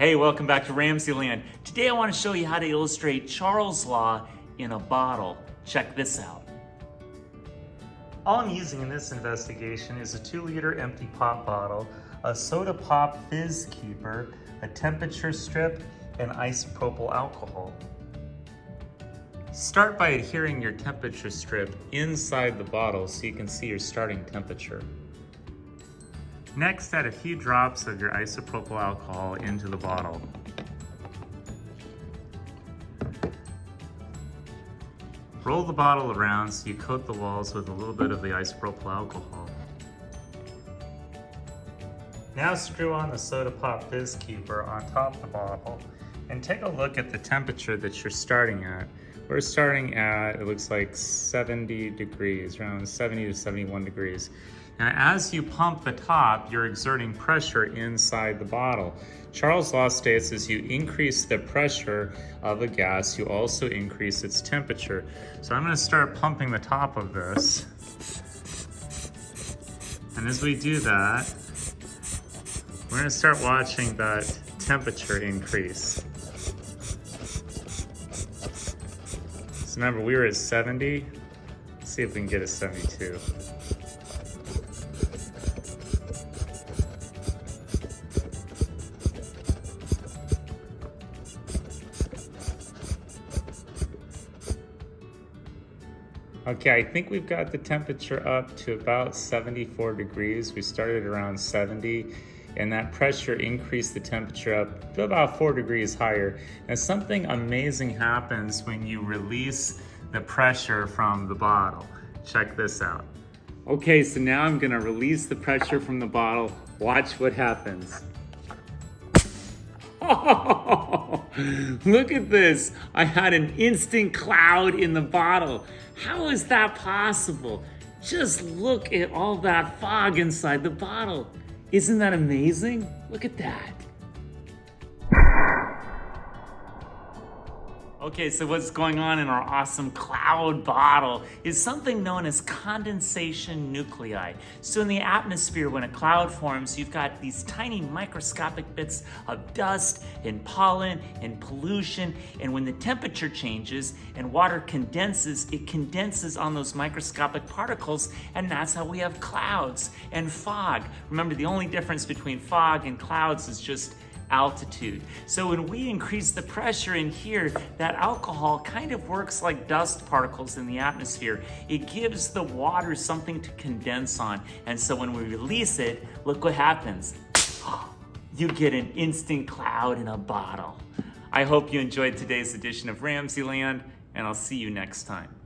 Hey, welcome back to RamZland. Today I want to show you how to illustrate Charles' Law in a bottle. Check this out. All I'm using in this investigation is a 2-liter empty pop bottle, a soda pop fizz keeper, a temperature strip, and isopropyl alcohol. Start by adhering your temperature strip inside the bottle so you can see your starting temperature. Next, add a few drops of your isopropyl alcohol into the bottle. Roll the bottle around so you coat the walls with a little bit of the isopropyl alcohol. Now screw on the soda pop fizz keeper on top of the bottle and take a look at the temperature that you're starting at. We're starting at, it looks like 70 degrees, around 70 to 71 degrees. Now, as you pump the top, you're exerting pressure inside the bottle. Charles' Law states as you increase the pressure of a gas, you also increase its temperature. So I'm going to start pumping the top of this. And as we do that, we're going to start watching that temperature increase. So remember, we were at 70. Let's see if we can get a 72. Okay, I think we've got the temperature up to about 74 degrees. We started around 70, and that pressure increased the temperature up to about 4 degrees higher. And something amazing happens when you release the pressure from the bottle. Check this out. Okay, so now I'm gonna release the pressure from the bottle. Watch what happens. Oh, look at this. I had an instant cloud in the bottle. How is that possible? Just look at all that fog inside the bottle. Isn't that amazing? Look at that. Okay, so what's going on in our awesome cloud bottle is something known as condensation nuclei. So in the atmosphere, when a cloud forms, you've got these tiny microscopic bits of dust and pollen and pollution, and when the temperature changes and water condenses, it condenses on those microscopic particles, and that's how we have clouds and fog. Remember, the only difference between fog and clouds is just altitude. So when we increase the pressure in here, that alcohol kind of works like dust particles in the atmosphere. It gives the water something to condense on. And so when we release it, look what happens. You get an instant cloud in a bottle. I hope you enjoyed today's edition of RamZland, and I'll see you next time.